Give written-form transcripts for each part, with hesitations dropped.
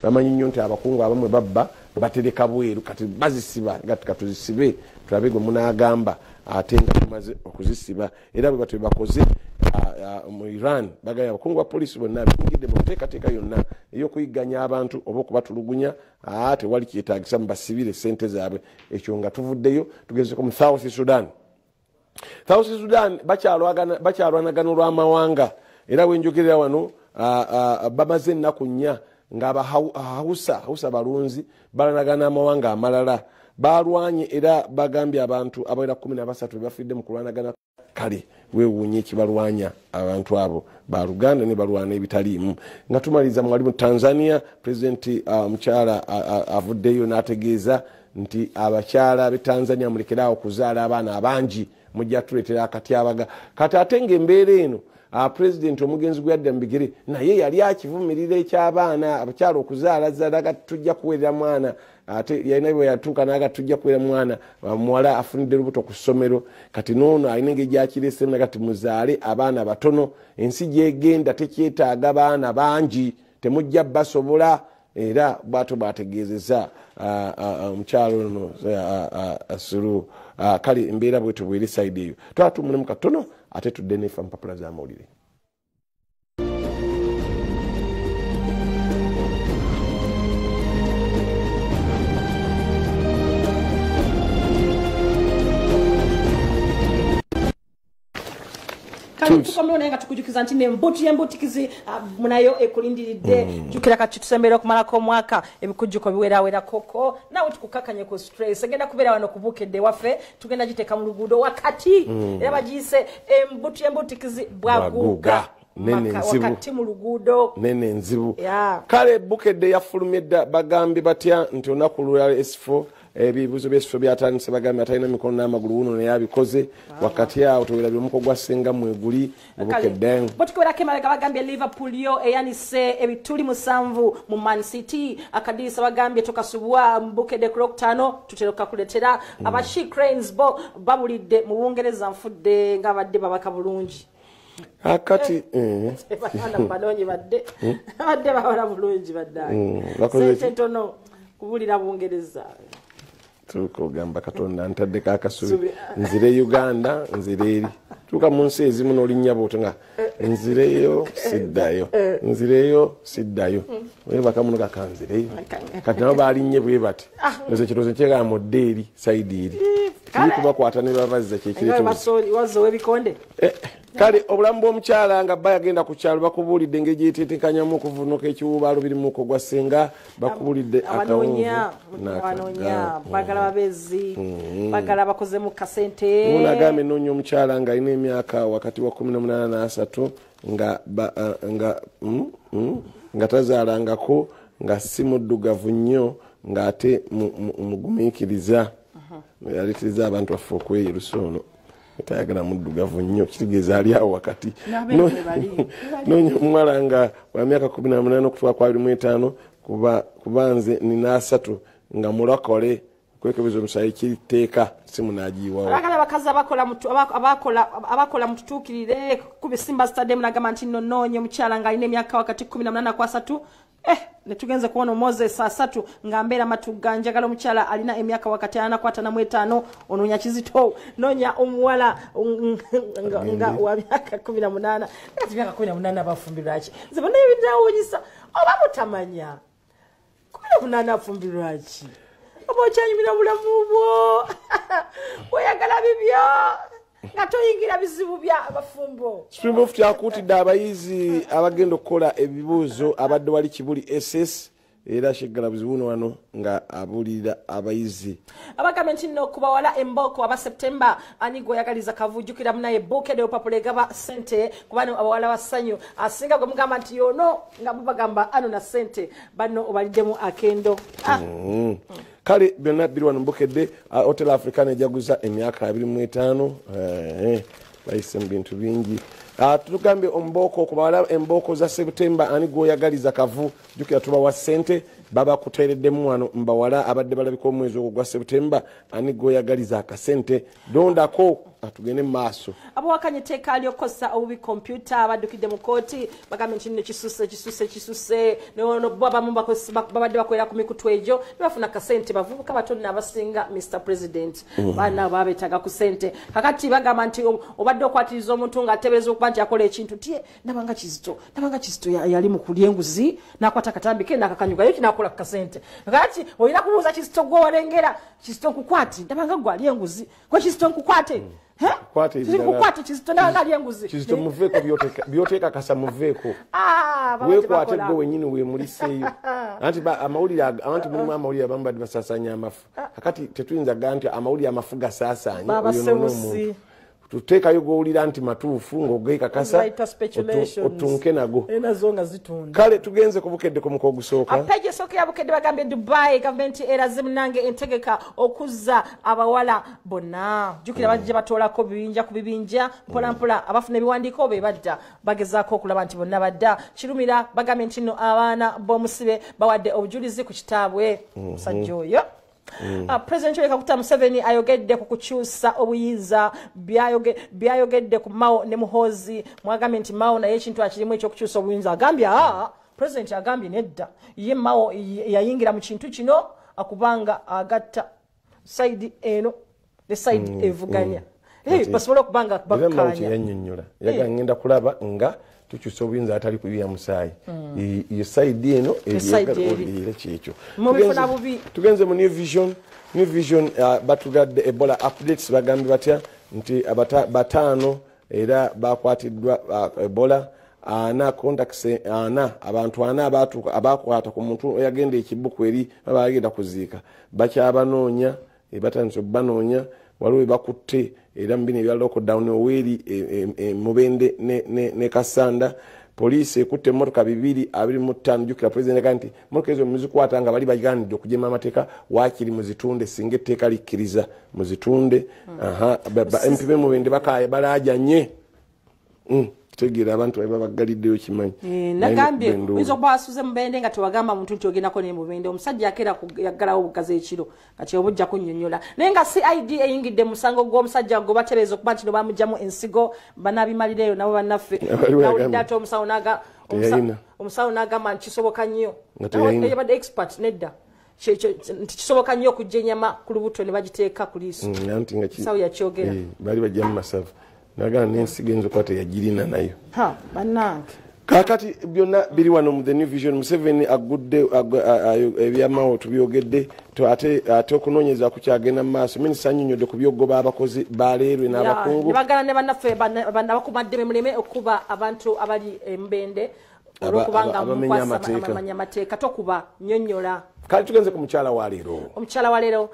bamanyi nnyo nti abakungu abamwe babba batereka bweru kati bazisiba ngati katuzisibe tulabe gwe munaagamba ate nga tumaze okuzisiba era bwe batwe bakoze mu Iran bagaya abakungu ba poliisi bonna bingidde mu nteekateeka yonna ey'okuyigganya abantu oba okubatulugunya ate wali kyetaagisa mubasibire sente zaabwe ekyo nga tuvuddeyo tugezeko mu South Sudan. South Sudan bakyalwanagana olw'amawanga era wenjogerera wano bamaze ennaku nnya ng'abahausa balunzi balanagana amawanga amalala balwanye era bagambye abantu abawera 13 bafidde mu kulwanagana kale weewuunye ekibalwanya abantu abo baluganda ne balwana ebitaliimu nga tumaliza mwali mu Tanzania President omukyala avuddeyo n'ategeeza nti abakyala be Tanzania mulekeraawo okuzaala abaana abangi mujja tuleetera akatyabaga kati ate ng'embeera eno President omugenzi gwe yadda mbigere naye yali akivumirira eky'abaana abakyala okuzaala zaalaga tujja kuweerera mwana ate yalina bwe yatuuka n'aga tujja kuweerera mwana muwala afunidde lubuto ku ssomero kati n'ono alina engeri gyakireesemu kati muzaale abaana batono ensi gyegenda tekyetaaga baana bangi temujja basobola era bw'ato bw'ategeezezza omukyalo ono Sulu kale embeera bwetyo bw'eri sayidi eyo twatumulimu katono ate tudde nefa mpapula z'amawulire. tukamona nga tukujukiza nti embutikizi munayo ekulindiridde jukira kati tusembera okumalako omwaka ebikujjuko biwerawera koko nawe tukukakanye ku stress agenda kubeera wano kubukedde waffe tugenda giteeka mu luguudo wakati era bagiyise embutikizi bwaguga wakati mu luguudo nene nzibu kale bukedde yafulumye dda bagambye batya nti olunaku lwa S4 ebibuzo byesifo byatandise bagambye atalina mikono n'amagulu wuno naye abikoze wakati awo tuwerabye omuko gwasenga mweguli obukedde botukiwerako emabega bagambye Liverpool yo eyanise ebituli 7 mu Man City akadisa bagambye tokasubwa mbukedde ku Lwokutaano tuteroka kuletera abashi Cranes bo babulidde mu Bungereza nfudde ng'abadde babaka bulungi akati bana balonye badde bawala bulungi baddaye sente ntono kubulira Bungereza tukugamba Katonda ntaddeko akasubi nzire Uganda nzire eri tuka mu nsi ezimu n'olinnya bw'otyo nga nzireyo siddayo webaka muno kakanzireyo kati nabo balinnye bwe bati ezo kirowoozo nkyegala modde eri sayidi eri tuli kubakwata ne babazza kyekirewazo webikonde kale obulamu bw'omukyala nga bba yagenda ku kyalo bakubuulidde engeri gyetetekanyamu okuvunuka ekiwubaalo biri muko gwa ssenga bakubuulidde akawunvu bagala babezi bagala bakoze mu kasente munagambye noonya omukyala nga alina emyaka wakati wa 18 nga tazaalangako nga si muddugavu nnyo ng'ate mugumiikiriza aleeteza abantu baffe okweyerusa ono tayagala muddugavu nnyo kitegeeza ali awo wakati noonya omuwala nga wa myaka 18 okutuuka kwa 25 kuba nze nina 3 nga mulokole kwekebeza omusayi kiriteeka simu n'agiyiwawo abagala abakazi abakola mu tutuukirire ku Bisimba Stadium nagamba nti onoonye omukyala nga alina emyaka wakati 18 kwa 3 netugenze kuona Moses 3 nga mbeera matuga njagala omukyala alina emyaka wakati 45 onoonya kizito noonya omuwala nga wa myaka 18 kati myaka 18 bafumbirwaki nze bonna ebindawunyisa oba mutamanya 18 afumbirwaki oba okyanyumira bulamu bwo weyagala bibyo nga toyingira bizibu bya abafumbo Supreme Court yakuutidde abayizi abagenda okukola ebibuuzo abadde wali Kibuli SS era sheggala buzibuno wano nga abulira abayizi abagambye nti nno kubawala emboko aba September anyigo yagaliza kavujjukira munaye Bukede opapule gaba sente kubano abawala basanyu asinga gwe mugamba nti yono nga bubagamba ano na sente bano obaliddemu akendo kale byonna biri wano Bukede Hotel African ejaguza emyaka 25 bayise mu bintu bingi Tugambye omboko kubala emboko za September ani goyagaliza kavu jukira tubawa sente baba kutereddemu wano mbawala abadde balabika omwezi ogwa September ani goyagaliza akasente dondako atugende maaso abawakanye Tikyali okosa obubi computer abadukidde mu kooti bagambe nti nno kisuse no baba mumba babadde bakolera ku mikutu egyo bafuna kasente bavubuka batono abasinga Mr President bana babetaga ku sente kakati bagamba nti obadde okwatiriza omuntu nga atebereza okuba nti akola ekintu tie nabanga kizito yali mu kulya enguzi nakwata katambike nakakanyuga yo kinakola kasente kakati oyina kubuuza kizito gwo walengera kizito nkukwati nabanga gwali enguzi gwe kizito nkukwate Kwate kizito ngali enguzi kizito muveko bioteka kasa muveko wekwate gwe wenyini we muliseyo anti amawulire anti mulimu amawulire abamba basasanya amafu akati tetuyinza ganti amawulire amafuga sasanya oyo tuteekayo gowulira nti matuufu ng'ogeeka kasa otunke nago enazonga zitunda kale tugenze ku bukedde ku muko ogusooka apeje esooka ya bukedde bagambye Dubai gavumenti eraze munange entegeka okuzza abawala bonna jukira bajje batoolako bibinja ku bibinja mpolampola abafuna ebiwandiiko be badda bagezaako okulaba nti bonna badda kirumira bagambye nti nno abaana b'omusibe bawadde obujulizi ku kitaabwe musajja oyo President Yoweri Kaguta Museveni ayogedde ku kukyusa obuyinza byayogedde ku Mao ne Muhoozi mwagambye nti Mao naye ekintu akirimu ekyokukyusa obuyinza agambye President agambye nedda ye Mao yayingira mu kintu kino akubanga agatta side eno ne side evuganya basobola okubanga bakkaanya yannyonnyola yagangenda kulaba nga tukyusa obuyinza atali kuyiya musaayi iyo side eno eriire kyekyo tugenze mu new vision batugadde Ebola updates bagambye batya nti bataano era bakwatiddwa Ebola abantu ana abakwata ku muntu oyagenda ekibbuku eri babagenda kuziika bakyabanoonya batandise banoonya waliwo bakutte era mbine ebya lockdown oweri Mubende ne Kasanda police ekutte motoka 225 jukira president kanti motoka ezo muzikwata nga bali baganidde okujema amateeka wakiri muzitunde singa etteeka likkiriza muzitunde MPB Mubende bakaye balajanye tegira abantu babagaliddeyo kimanyi nagambye wizo basuze Mubende nga tewagamba muntu nti ogendako ne Mubende omusajja akera kuyagalawo obugazi ekiro kati obujja kunnyonnyola naye nga CID eyingidde musango gw'omusajja gwe batereeza okuba nti no bamugjamu ensigo banabimalireyo nabo bannaffe nawulidde ate omusawo n'agamba nti kisoboka nnyo yabadde expert nedda nti kisoboka nnyo okujja ennyama ku lubuto ne bagiteeka ku liiso sawo yakyogera bali bajja mu masavu nagana n'ensigo enzo kwate yagirina nayo bannange kakati byonna biri wano mu the new vision Museveni agudde ebyamawo tubyogedde ate okunoonyeza kukyagenda mu maaso minisita annyonnyodde ku byogoba abakozi baleerwe n'abakungu bagala ne bannaffe bakumadde muleme okuba abantu abali Mubende olwokubanga amanya amateeka tokuba nnyonnyola kale tugenze ku mukyala wa leero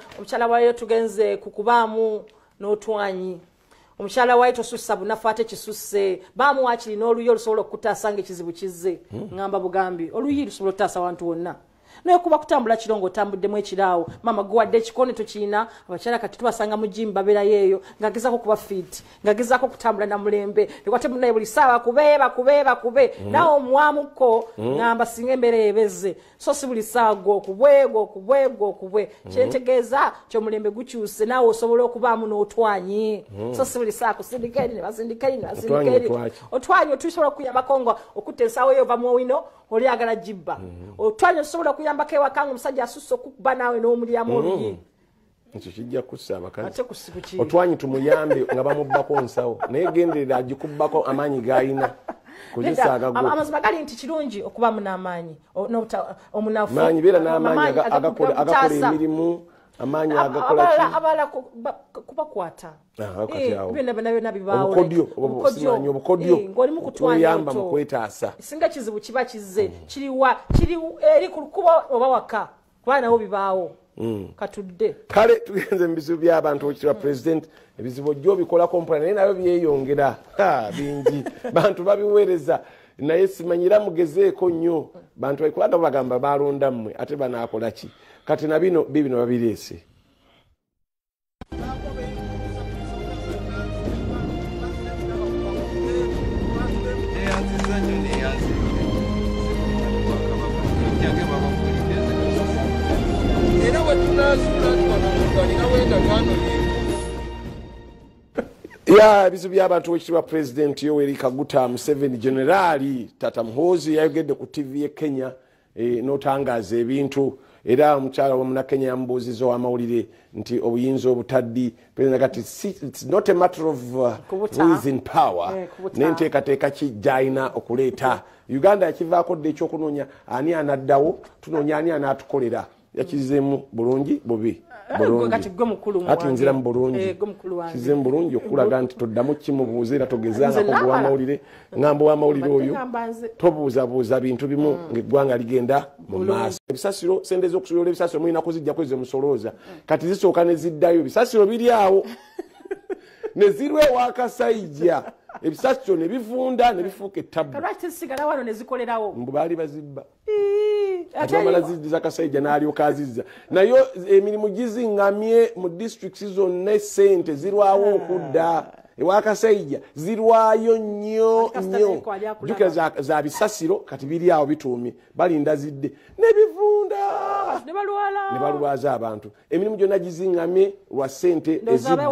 tugenze ku kubaamu n'otwanyi omukyala wayi tosussa bunafu ate kisusse bamuwakiri n'oluyi olusobola okutaasa ng'ekizibu kizze ngamba bugambi oluyi lusobola okutaasa abantu bonna naye kuba kutambula kirongo otambuddemu ekiraawo mama guwadde ekikone tokiina abakyala kati tubasanga mu jimu babeerayo eyo ng'agezaako kuba fit ng'agezaako kutambula na mulembe nekwate munaye buli ssaawa bakube naawe omwamukko ngamba singa embeera ebezze so si buli ssaawa gwokubwe kyentegeeza kyomulembe gukyuse naawe osobola okubaamu n'otwanyi so si buli ssaawa kusindika eri ne basindika eri otwanyi otusobola okuyambako nga okutta ensaawa eyo ova muwino oli agala jibba otwanyi osobola okuyambako ewakanga omusajja asusse okukuba naawe n'omulyamu oluyi ekyo kijja kussa abakazi otwanyi tumuyambe nga bamubbako nsawo naye genderera agikubbako amaanyi g'alina amazima gali nti kirungi okubamu n'amaanyi omunafu maanyi beera n'amaanyi agakola emirimu amaanyi agakola kubakwata byonna bibaawo obukodyo ng'olimu kutwanyayamba mu kwetaasa singa kizibu kiba kizze kiri eri ku lukuba oba waka kuba nawo bibaawo katudde kale tugenze mu bizibu by'abantu okitibwa president ebizibu ojja bikolako mpola naye nabyo byeyongera bingi bantu babiweereza naye simanyira mugezeeko nnyo bantu baikubanga bagamba balonda mmwe ate banaakola ki kati na bino babireese ya bizu by'abantu wekitibwa President Yoweri Kaguta Museveni Generali Tata Muhoozi yayogedde ku TV ye Kenya n'otangaza ebintu era omukyala w'omuna Kenya yambuuziza amawulire nti obuyinza obutaddi President kati it's not a matter of who is in power n'enteekateeka ki gy'alina okuleeta Uganda yakivaako dde ekyokunoonya ani anaddawo tunoonya ani anaatukolera yakizeemu bulungi bubi ati nzira mu bulungi kize mu bulungi okulaga nti toddamu kimubuuza era togezanga ko w'amawulire ng'ambo w'amawulire oyo tobuuzabuuza bintu bimu ng'eggwanga ligenda mu maaso ebisasiro sente z'okusobola ebisasiro mulina kuzijja kweze musolooza kati zisooka ne ziddayo ebisasiro biri awo ne zirwe wakasayija ebisasiro ne bivunda ne bifuuka ettabu mbu baali bazibba atwamala ziddiza kasayija n'alyoka azizza nayo emirimu gizingamye mu districts zonna essente zirwawo okudda ewakasayija zirwayo nnyo jukira za bisasiro kati biri awo bituumye balinda zidde ne bivunda ne balwaza abantu emirimu gyonna gizingamye lwa ssente ezidda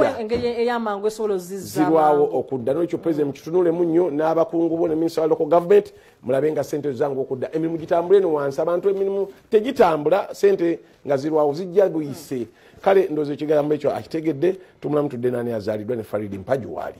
zirwawo okudda n'ekyo president mukitunulemu nnyo n'abakungu bo ne minisita wa local government mulabe nga ssente zangu okudda emirimu gitambule no wansi abantu emirimu tegitambula ssente nga zirwawo zijja buyise kale ndozo ekigambo ekyo akitegedde tumulamu tudde nani azaaliddwa ne Faridi Mpaju waali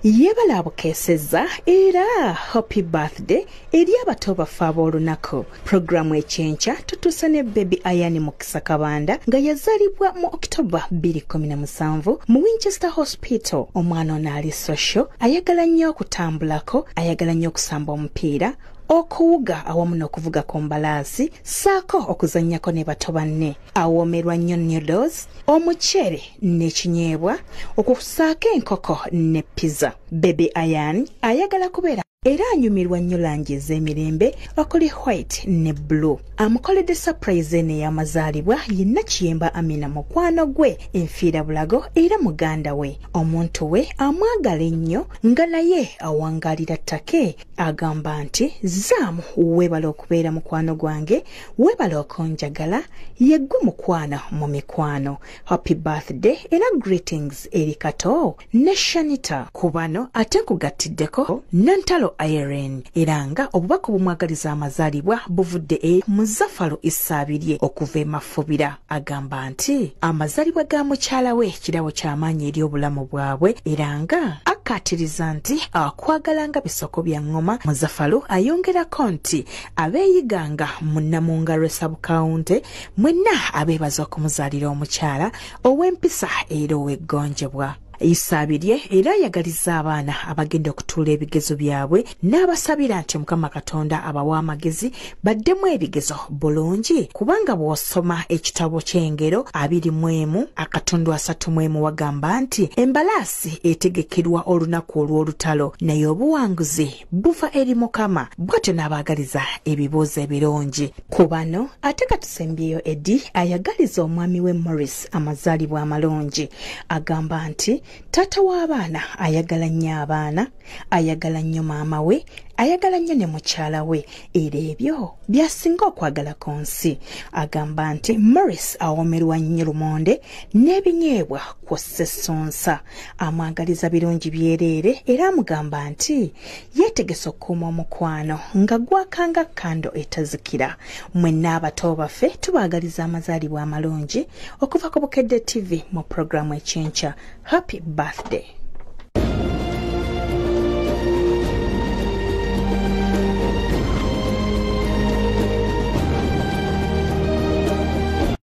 yebala abukeseza era happy birthday eri abato baffe ab'olunaku programu ekyenkya tutuusa ne baby ayani mukisa kabanda nga yazaalibwa mu October 2017 mu Winchester Hospital. Omwana ono ali social, ayagala nnyo okutambulako, ayagala nnyo okusamba omupiira, okuwuga awamu n'okuvuga ku mbalaasi saako okuzannyako ne bato banne. Awoomerwa nnyo noodles, omuceere n'ekinyeebwa, okusaako enkoko ne pizza. Baby Ayan ayagala kubeera era anyumirwa nnyo langi ez'emirembe okuli white ne blue. Amukoledde surprise eno ey'amazaalibwa yenna Kiyemba Amina mukwano gwe enfiira bulago era muganda we. Omuntu we amwagala ennyo nga naye awangaalira ttake agamba nti zaamu weebala okubeera mukwano gwange weebala okunjagala yeggwe mukwano mu mikwano. Happy birthday era greetings eri Kato ne Shanita. Ku bano ate nkugattiddeko Nantalo Irene era nga obubaka bumwagaliza amazaalibwa buvudde Muzaffalo Issaabirye okuva e Mafubira. Agamba nti amazaalibwa ga mukyala we kirabo ky'amaanyi eri obulamu bwabwe era nga akkaatiriza nti akwagala nga bisoko bya ngoma. Muzaffalo ayongerako nti abeeyiganga munnamunga Resabukawunte mwenna abeebaza okumuzaalira omukyala ow'empisa era ow'eggonjebwa. Issaabirye era ayagaliza abaana abagenda okutuula ebigezo byabwe n'abasabira nti Mukama Katonda abawa amagezi baddemu ebigezo bulungi kubanga bw'osoma ekitabo ky'engero 21:31 wagamba nti embalaasi etegekerwa olunaku olw'olutalo naye obuwanguzi buva eri Mukama. Bw'atyo n'abaagaliza ebibuuzo ebirungi. Ku bano ate katusembyeyo Eddie ayagaliza omwami we Morris amazaalibwa amalungi. Agamba nti tata w'abaana ayagala nnyo abaana, ayagala nnyo maama we, ayagala nnyo ne mukyala we era ebyo byasinga okwagala ku nsi. Agamba nti Morris awoomerwa nnyo lumonde n'ebinyeebwa kw'ossa essonsa. Amwagaliza birungi byereere era amugamba nti yeetegesa okukuuma omukwano nga gwakanga kando etazikira. Mwenna abato baffe tubaagaliza amazaalibwa amalungi okuva ku Bukedde TV mu programu ekyenkya. Happy birthday.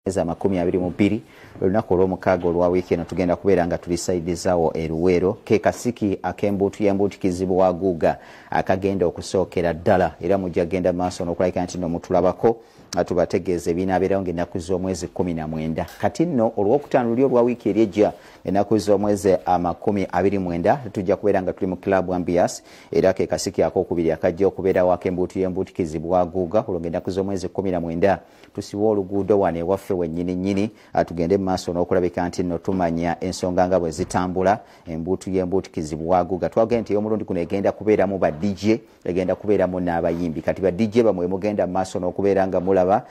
za 22 olunaku olw'omukaaga olwa wiiki eno tugenda kubeera nga tulisaidizawo eruweero ke kasiki ak'embuutu y'embuutikizibu wa guuga akagenda okusookera ddala era mujja genda maaso n'okulabika nti nno mutulabako tubategeeza ebinaabeerawo ng'ennaku z'omwezi 19 kati nno olwokutaano luli olwa wiiki eri ejja ennaku z'omwezi 29 tujja kubeera nga tuli mu club ambias era ke kasiki akokubiri akajja okubeerawo ak'embuutu y'embuutikizibu wa guuga olwo ng'ennaku z'omwezi 19 tusiba oluguudo wano ewaffe wennyini tugende maaso n'okulabika nti nno tumanya ensonga nga bwe zitambula embuutu y'embuutikizibu wa guuga twagenda nti ey'omulundi guno egenda kubeeramu ba DJ egenda kubeeramu n'abayimbi kati ba DJ bamwe mugenda maaso n'okubeera nga mulaba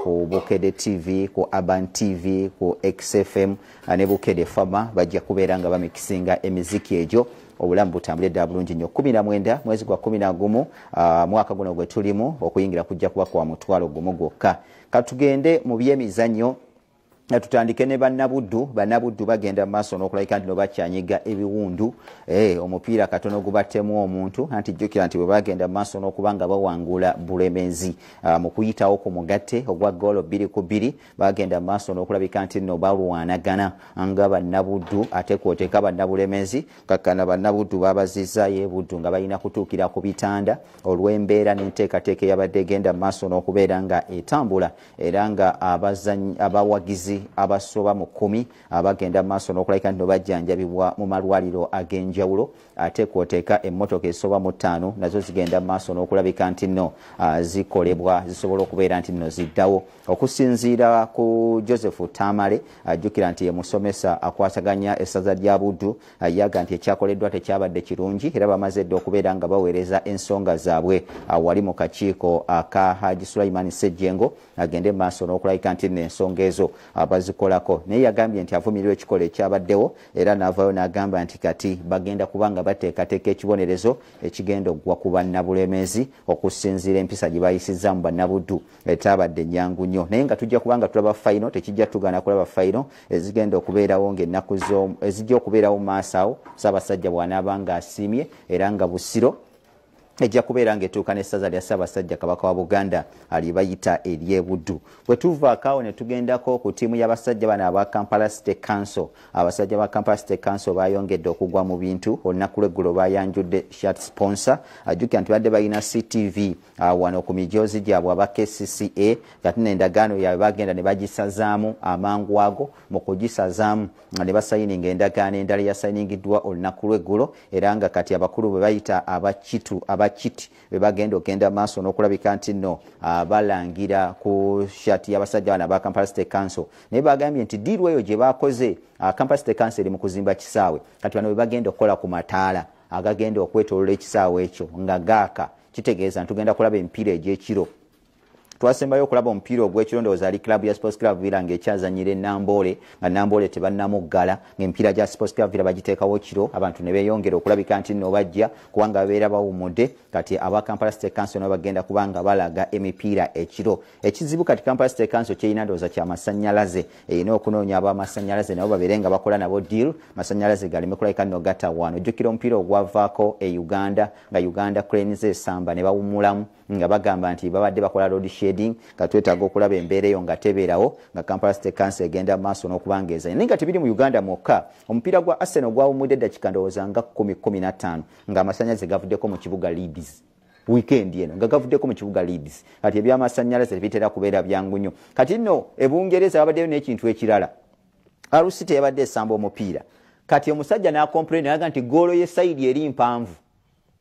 ku Bukede TV ku Urban TV ku XFM ne Bukede Fama bajja kubeera nga bamikisinga emiziki egyo obulamu butambule ddala bulungi nnyo 19 mwezi gwa 11 mwaka guno gwe tulimu okuyingira kujja kuba kwa mutwalo gumu gwokka katugende mu byemizannyo tutandike ne bannabuddu bagenda maaso n'okulabika nti no bakyanyiga ebiwundu omupiira katono gubattemu omuntu anti jjukira nti bwe bagenda maaso n'okubanga bawangula bulemezi mu kuyitawo ku mugatte ogwa goolo 2-2 bagenda maaso n'okulabika nti no balwanagana nga bannabuddu ate kwoteeka bannabulemezi kakkana bannabuddu babazizaayo ebuddu nga balina kutuukira ku bitanda olw'embeera n'enteekateeka eyabadde egenda maaso n'okubeera nga etambula era nga abawagizi abasoba mu 10 abagenda maaso n'okulabika nti bajjanjabibwa mu malwaliro ag'enjawulo ate kwoteeka emmotoka esoba mu 5 nazo zigenda maaso n'okulabika nti nno zikolebwa zisobola okubeera nti nno ziddawo okusinziira ku Joseph Tamale ajjukira nti ye musomesa akwasaganya essaza lya Buddu yaga nti ekyakoleddwa tekyabadde kirungi era bamaze dde okubeera nga baweereza ensonga zaabwe wali mu kakiiko aka Haji Sulaiman Sejjengo agende maaso n'okulabika nti n'ensonga ezo bazikolako naye yagambye nti avumirwa ekikola ekyabaddewo era n'avaayo n'agamba nti kati bagenda kubanga bateekateeka ekibonerezo ekigenda okuggwa ku bannabulemezi okusinziira empisa gye bayisizaamu bannabuddu etabadde nnyangu nnyo naye nga tujja kubanga tulaba fayino tekijja tugana kulaba fayino ezigenda okubeerawo ng'ennaku ezijja okubeerawo maaso awo Ssaabasajja bw'anaaba nga asiimye era nga Busiro ejja kubeera ng'etuuka n'essaza lya Ssaabasajja Kabaka wa Buganda alibayita ery'ebuddu bwe tuvaako ne tugendako ku ttiimu y'abasajja bano aba Kampala State Council abasajja ba Kampala State Council bayongedde okugwa mu bintu olunaku lw'eggulo bayanjudde shirt sponsor ajjukira nti badde balina CTV wano ku mijoozi gyabwe aba KCCA kati n'endagaano yaabwe bagenda ne bagisazaamu amangu ago mu kugisazaamu ne basayininga endagaano endala yasayiningiddwa olunaku lw'eggulo era nga kati abakulu bwe bayita abakiti bwe bagenda okgenda maaso n'okulabika nti nno balangira ku shati y'abasajja bano aba Kampala State Council naye bagambye nti diiru eyo gye bakoze Kampala State Council eri mu kuzimba kisaawe kati bano bwe bagenda okukola ku mataala agagenda okwetoolola ekisaawe ekyo nga gaaka kitegeeza ntugenda kulaba emipiira egy'ekiro twasembayo okulaba omupiira ogw'ekiro ndowooza ali club ya Sports Club Villa ng'ekyazanyira Namboole nga Namboole tebannamuggala ng'emipiira gya Sports Club Villa bagiteekawo kiro abantu ne beeyongera okulabika nti nno bajja kubanga babeera bawumudde kati aba Kampala State Council nabo bagenda kubanga balaga emipiira ekiro ekizibu kati Kampala State Council kyerina ndowooza kya masannyalaze erina okunoonya ab'amasannyalaze nabo babeere nga bakola nabo deal masannyalaze galeme kulabika nno gatawaano ojjukira omupiira ogwavaako e Uganda nga Uganda Cranes samba ne bawummulamu nga bagamba nti babadde bakola load shedding katwetaaga okulaba embeera eyo nga tebeerawo nga Kampala State Council egenda maaso n'okubangeza naye nga tebiri mu Uganda mwokka omupiira gwa Arsenal gwawummudde eddakiika ndowooza nga 10-15 ng'amasannyalaze gavuddeko mu kibuga Leeds weekend eno nga gavuddeko mu kibuga Leeds kati ebyamasannyalaze tebitera kubeera byangu nnyo kati nno ebungereza babaddeyo n'ekintu ekirala Arusi teyabadde esamba omupiira kati omusajja n'akomplain aga nti goolo y'esayidi eri mpanvu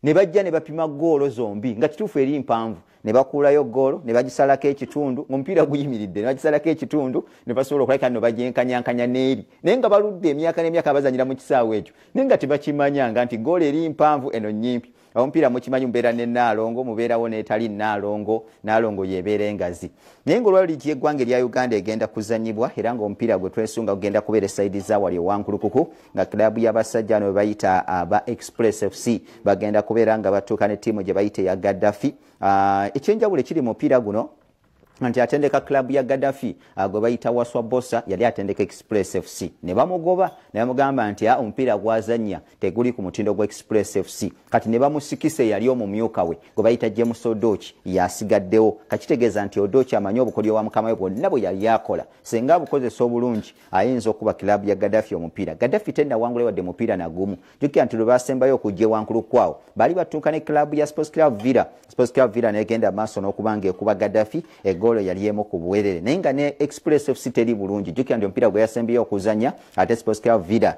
ne bajja ne bapima goolo zombi nga kituufu eri mpanvu ne bakuulayo goolo ne bagisalako ekitundu omupiira guyimiridde ne bagisalako ekitundu ne basobola okulabika nno bagyenkanyankanya n'eri naye nga baludde emyaka n'emyaka bazanyira mu kisaawe ekyo naye nga tebakimanyanga nti goolo eri mpanvu eno nnyimpi omupiira mukimanyi mubeera ne Naalongo mubeerawo n'etali Naalongo yeebeera engazi naye ng'olwali ligi y'eggwanga erya Uganda egenda kuzanyibwa era ng'omupiira gwe twesunga gugenda kubeera esayidi zaawali ewankulukuku nga kilabu y'abasajja bano bwe bayita aba Express FC bagenda kubeera nga batuuka ne ttiimu gye bayita eya Gaddafi ekyenjawulo ekiri mu mupiira guno nti atendeka club ya Gaddafi gwe bayita Waswa Bossa yali atendeka Express FC ne bamugoba ne bamugamba nti omupiira gwazanya teguli ku mutindo gwa Express FC kati ne bamusikise yali omumyuka we gwe bayita James Odochi yasigaddewo kakitegeeza nti Odochi amanyi obukodyo wa mukama we bwonna bwe yali yakola senga bukozesa obulungi ayinza okuba club ya Gaddafi omupiira Gaddafi tenda wangule wadde mupiira nagumu jukira nti lwebasembayo okujja wankulu kwawo bali batuuka ne club ya Sports Club Villa negenda maaso n'okubanga ekuba Gaddafi egolo yali emu ku buwerere naye nga ne Express FC teri bulungi jukira nti omupiira gwe yasembayo okuzanya ate Sports Club Villa